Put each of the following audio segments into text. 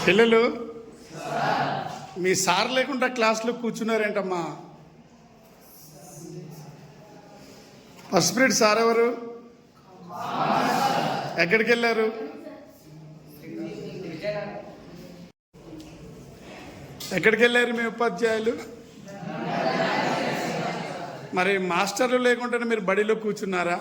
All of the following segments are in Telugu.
పిల్లలు మీ సార్ లేకుండా క్లాస్లో కూర్చున్నారేంటమ్మా? ఫస్ట్ పీరియడ్ సార్ ఎవరు? ఎక్కడికి వెళ్ళారు? ఎక్కడికి వెళ్ళారు మీ ఉపాధ్యాయులు? మరి మాస్టర్లు లేకుండానే మీరు బడిలో కూర్చున్నారా?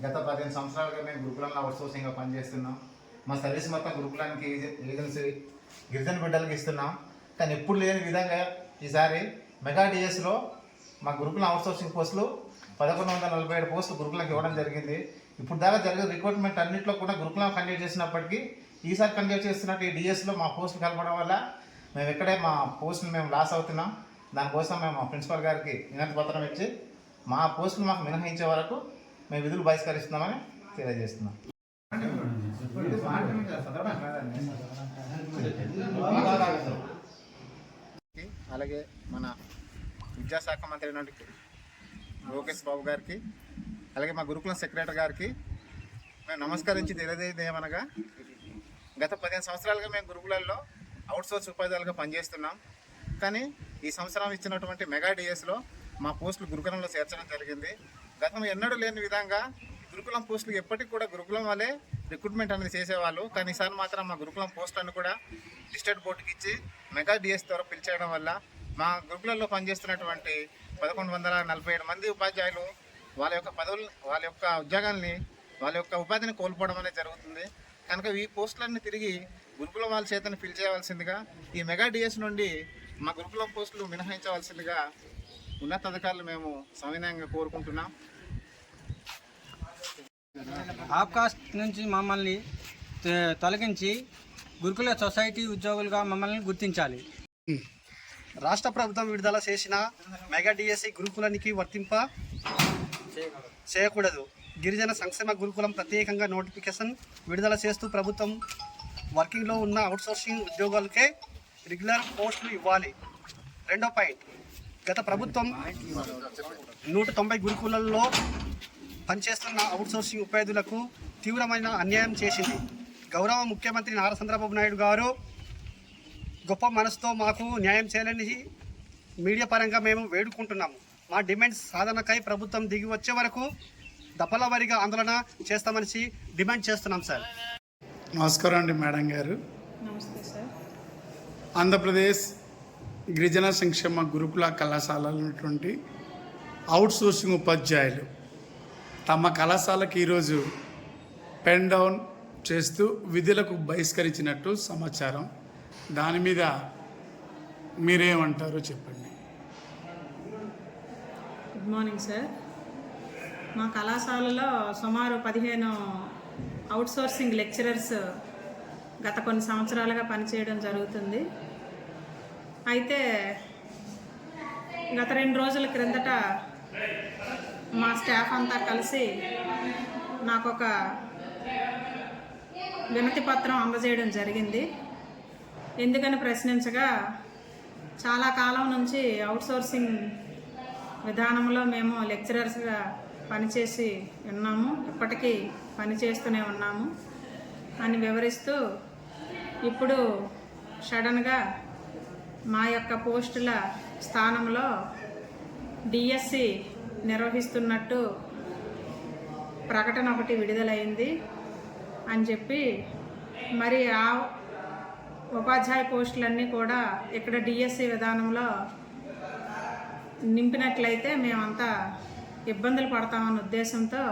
గత 15 సంవత్సరాలుగా మేము గురుకులంలో అవుట్సోర్సింగ్గా పనిచేస్తున్నాం. మా సర్వీస్ మొత్తం గురుకులానికి ఏజెన్సీ గిరిజన బిడ్డలకు ఇస్తున్నాం. కానీ ఎప్పుడు లేని విధంగా ఈసారి మెగా డిఎస్లో మా గురుకులం అవుట్సోర్సింగ్ పోస్టులు 1147 పోస్టులు గురుకులంకి ఇవ్వడం జరిగింది. ఇప్పుడు దాకా జరిగే రిక్రూట్మెంట్ అన్నింటిలో కూడా గురుకులం కండక్ట్ చేసినప్పటికీ ఈసారి కండక్ట్ చేస్తున్నట్టు ఈ డిఎస్లో మా పోస్టులు కలపడం వల్ల మేము ఇక్కడే మా పోస్టులు మేము లాస్ అవుతున్నాం. దానికోసం మేము మా ప్రిన్సిపల్ గారికి వినతి పత్రం ఇచ్చి మా పోస్టులు మాకు మినహాయించే వరకు మేము విధులు బహిష్కరిస్తున్నామని తెలియజేస్తున్నాం. అలాగే మన విద్యాశాఖ మంత్రి అయినటువంటి లోకేష్ బాబు గారికి, అలాగే మా గురుకులం సెక్రటరీ గారికి మేము నమస్కరించి తెలియజేయమనగా, గత 15 సంవత్సరాలుగా మేము గురుకులాల్లో అవుట్సోర్స్ ఉపాధ్యాయులుగా పనిచేస్తున్నాం. కానీ ఈ సంవత్సరం ఇచ్చినటువంటి మెగా డిఎస్లో మా పోస్టులు గురుకులంలో చేర్చడం జరిగింది. గతంలో ఎన్నడూ లేని విధంగా గురుకులం పోస్టులు ఎప్పటికి కూడా గురుకులం వాళ్ళే రిక్రూట్మెంట్ అనేది చేసేవాళ్ళు. కానీ ఈసారి మాత్రం మా గురుకులం పోస్టులను కూడా డిస్ట్రిక్ట్ బోర్డుకి ఇచ్చి మెగా డిఎస్ ద్వారా పిలిచేయడం వల్ల మా గురుకులంలో పనిచేస్తున్నటువంటి 1147 మంది ఉపాధ్యాయులు వాళ్ళ యొక్క పదవులు, వాళ్ళ యొక్క ఉద్యోగాల్ని, వాళ్ళ యొక్క ఉపాధిని కోల్పోవడం అనేది జరుగుతుంది. కనుక ఈ పోస్టులన్నీ తిరిగి గురుకులం వాళ్ళ చేతను ఫిల్ చేయవలసిందిగా, ఈ మెగా డిఎస్ నుండి మా గురుకులం పోస్టులు మినహాయించవలసిందిగా ఉన్నతాధికారులు మేము సవినయంగా కోరుకుంటున్నాం. ఆప్కాస్ట్ నుంచి మమ్మల్ని తొలగించి గురుకుల సొసైటీ ఉద్యోగులుగా మమ్మల్ని గుర్తించాలి. రాష్ట్ర ప్రభుత్వం విడుదల చేసిన మెగా డిఎస్సి గురుకులానికి వర్తింప చేయకూడదు. గిరిజన సంక్షేమ గురుకులం ప్రత్యేకంగా నోటిఫికేషన్ విడుదల చేస్తూ ప్రభుత్వం వర్కింగ్లో ఉన్న అవుట్సోర్సింగ్ ఉద్యోగులకే రెగ్యులర్ పోస్టులు ఇవ్వాలి. రెండో పాయింట్, గత ప్రభుత్వం 190 గురుకులాల్లో పనిచేస్తున్న అవుట్సోర్సింగ్ ఉపాధ్యాయులకు తీవ్రమైన అన్యాయం చేసింది. గౌరవ ముఖ్యమంత్రి నారా చంద్రబాబు నాయుడు గారు గొప్ప మనసుతో మాకు న్యాయం చేయాలని మీడియా పరంగా మేము వేడుకుంటున్నాము. మా డిమాండ్స్ సాధనకై ప్రభుత్వం దిగి వచ్చే వరకు దఫల వారీగా ఆందోళన చేస్తామని డిమాండ్ చేస్తున్నాం సార్. నమస్కారం అండి మేడం గారు. నమస్తే సార్. ఆంధ్రప్రదేశ్ గిరిజన సంక్షేమ గురుకుల కళాశాలలో ఉన్నటువంటి అవుట్సోర్సింగ్ ఉపాధ్యాయులు తమ కళాశాలకు ఈరోజు పెన్ డౌన్ చేస్తూ విధులకు బహిష్కరించినట్టు సమాచారం. దాని మీద మీరేమంటారో చెప్పండి. Good morning sir. మా కళాశాలలో సుమారు 15 అవుట్సోర్సింగ్ లెక్చరర్స్ గత కొన్ని సంవత్సరాలుగా పనిచేయడం జరుగుతుంది. అయితే గత 2 రోజుల క్రిందట మా స్టాఫ్ అంతా కలిసి నాకు ఒక వినతి పత్రం అందజేయడం జరిగింది. ఎందుకని ప్రశ్నించగా, చాలా కాలం నుంచి అవుట్సోర్సింగ్ విధానంలో మేము లెక్చరర్స్గా పనిచేసి ఉన్నాము, ఇప్పటికీ పనిచేస్తూనే ఉన్నాము అని వివరిస్తూ, ఇప్పుడు సడన్గా మా యొక్క పోస్టుల స్థానంలో డిఎస్సి నిర్వహిస్తున్నట్టు ప్రకటన ఒకటి విడుదలైంది అని చెప్పి, మరి ఆ ఉపాధ్యాయ పోస్టులన్నీ కూడా ఇక్కడ డిఎస్సి విధానంలో నింపినట్లయితే మేమంతా ఇబ్బందులు పడతామన్న ఉద్దేశంతో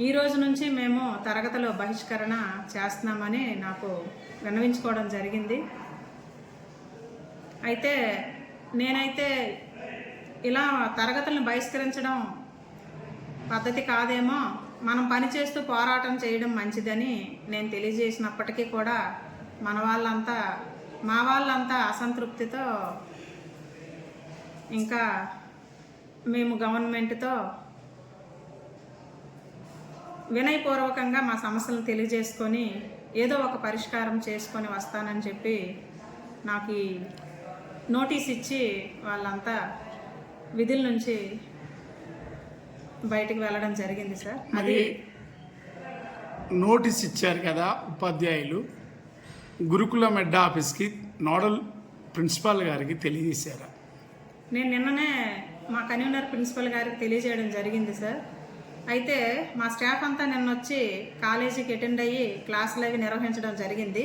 ఈ రోజు నుంచి మేము తరగతిలో బహిష్కరణ చేస్తున్నామని నాకు విన్నవించుకోవడం జరిగింది. అయితే నేనైతే ఇలా తరగతులను బహిష్కరించడం పద్ధతి కాదేమో, మనం పనిచేస్తూ పోరాటం చేయడం మంచిదని నేను తెలియజేసినప్పటికీ కూడా మా వాళ్ళంతా అసంతృప్తితో ఇంకా మేము గవర్నమెంట్తో వినయపూర్వకంగా మా సమస్యలను తెలియజేసుకొని ఏదో ఒక పరిష్కారం చేసుకొని వస్తానని చెప్పి నాకు ఈ నోటీస్ ఇచ్చి వాళ్ళంతా విధుల నుంచి బయటికి వెళ్ళడం జరిగింది సార్. మరి నోటీస్ ఇచ్చారు కదా ఉపాధ్యాయులు, గురుకులం హెడ్ ఆఫీస్కి నోడల్ ప్రిన్సిపాల్ గారికి తెలియజేశారా? నేను నిన్ననే మా కన్వీనర్ ప్రిన్సిపల్ గారికి తెలియజేయడం జరిగింది సార్. అయితే మా స్టాఫ్ అంతా నిన్న వచ్చి కాలేజీకి అటెండ్ అయ్యి క్లాసులు అవి నిర్వహించడం జరిగింది.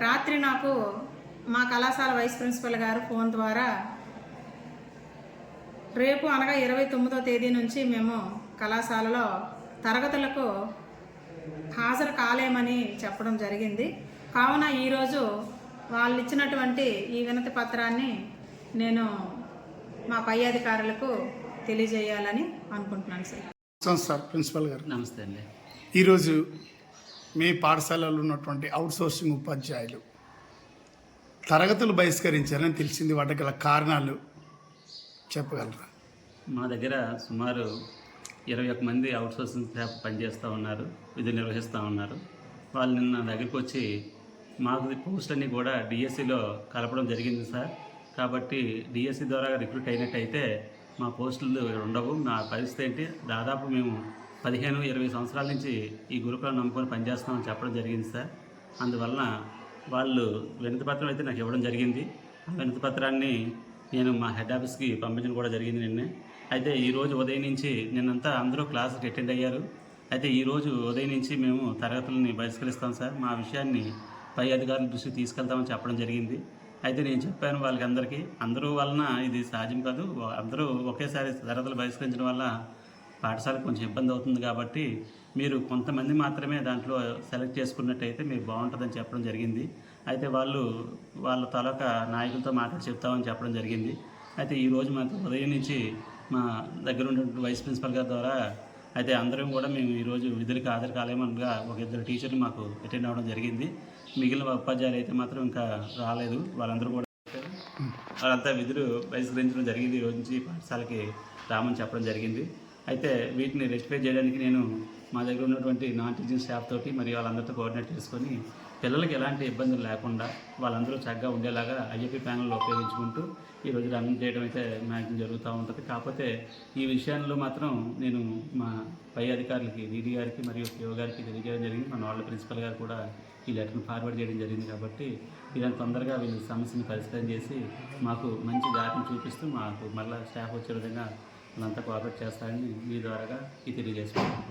రాత్రి నాకు మా కళాశాల వైస్ ప్రిన్సిపల్ గారు ఫోన్ ద్వారా రేపు అనగా 29వ తేదీ నుంచి మేము కళాశాలలో తరగతులకు హాజరు కాలేమని చెప్పడం జరిగింది. కావున ఈరోజు వాళ్ళు ఇచ్చినటువంటి ఈ వినతి పత్రాన్ని నేను మా పై అధికారులకు తెలియజేయాలని అనుకుంటున్నాను సార్. సార్ ప్రిన్సిపల్ గారు నమస్తే అండి. ఈరోజు మీ పాఠశాలలో ఉన్నటువంటి అవుట్సోర్సింగ్ ఉపాధ్యాయులు తరగతులు బహిష్కరించారని తెలిసింది. వాటికి గల కారణాలు చెప్పగలరా? మా దగ్గర సుమారు 21 మంది అవుట్సోర్సింగ్ స్టాఫ్ పనిచేస్తూ ఉన్నారు, విధులు నిర్వహిస్తూ ఉన్నారు. వాళ్ళు నిన్న దగ్గరికి వచ్చి మాకు పోస్టులన్నీ కూడా డిఎస్సిలో కలపడం జరిగింది సార్. కాబట్టి డిఎస్సి ద్వారా రిక్రూట్ అయినట్టయితే మా పోస్టులు ఉండవు. మా పరిస్థితి ఏంటి, దాదాపు మేము 15-20 సంవత్సరాల నుంచి ఈ గురుకులం నమ్ముకొని పనిచేస్తామని చెప్పడం జరిగింది సార్. అందువలన వాళ్ళు వినతిపత్రం అయితే నాకు ఇవ్వడం జరిగింది. ఆ వినతిపత్రాన్ని నేను మా హెడ్ ఆఫీస్కి పంపించడం కూడా జరిగింది నిన్నే. అయితే ఈరోజు ఉదయం నుంచి నిన్నంతా అందరూ క్లాసుకి అటెండ్ అయ్యారు. అయితే ఈరోజు ఉదయం నుంచి మేము తరగతులని బహిష్కరిస్తాం సార్, మా విషయాన్ని పై అధికారుల దృష్టికి తీసుకెళ్తామని చెప్పడం జరిగింది. అయితే నేను చెప్పాను వాళ్ళకి అందరూ వలన ఇది సాధ్యం కాదు, అందరూ ఒకేసారి తరగతులు బహిష్కరించడం వల్ల పాఠశాలకు కొంచెం ఇబ్బంది అవుతుంది. కాబట్టి మీరు కొంతమంది మాత్రమే దాంట్లో సెలెక్ట్ చేసుకున్నట్టయితే మీకు బాగుంటుందని చెప్పడం జరిగింది. అయితే వాళ్ళ తాలూకా నాయకులతో మాట్లాడి చెప్తామని చెప్పడం జరిగింది. అయితే ఈరోజు మాకు ఉదయం నుంచి మా దగ్గర ఉన్నటువంటి వైస్ ప్రిన్సిపల్ గారి ద్వారా అయితే అందరం కూడా మేము ఈరోజు విధులకు హాజరు కాలేమనగా ఒక 2 టీచర్లు మాకు అటెండ్ అవ్వడం జరిగింది. మిగిలిన ఉపాధ్యాయులు అయితే మాత్రం ఇంకా రాలేదు. వాళ్ళందరూ కూడా వాళ్ళంతా విధులు బహిష్కరించడం జరిగింది. ఈ రోజు నుంచి పాఠశాలకి రామని చెప్పడం జరిగింది. అయితే వీటిని రెక్టిఫై చేయడానికి నేను మా దగ్గర ఉన్నటువంటి నాన్ టీచింగ్ స్టాఫ్ తోటి మరియు వాళ్ళందరితో కోఆర్డినేట్ చేసుకొని పిల్లలకి ఎలాంటి ఇబ్బందులు లేకుండా వాళ్ళందరూ చక్కగా ఉండేలాగా ఐఎఫ్ఈ ప్యానెల్ ఉపయోగించుకుంటూ ఈరోజు రన్ చేయడం అయితే మ్యాక్సిమం జరుగుతూ ఉంటుంది. కాకపోతే ఈ విషయంలో మాత్రం నేను మా పై అధికారులకి డీడీ గారికి మరియు పిఓ గారికి తెలియజేయడం జరిగింది. మా నోడల్ ప్రిన్సిపల్ గారు కూడా ఈ లెటర్ని ఫార్వర్డ్ చేయడం జరిగింది. కాబట్టి వీళ్ళని తొందరగా వీళ్ళ సమస్యని పరిష్కారం చేసి మాకు మంచి దారిని చూపిస్తూ మాకు మళ్ళీ స్టాఫ్ వచ్చే విధంగా వాళ్ళంతా కోఆపరేట్ చేస్తారని మీ ద్వారాగా తెలియజేసుకుంటాం.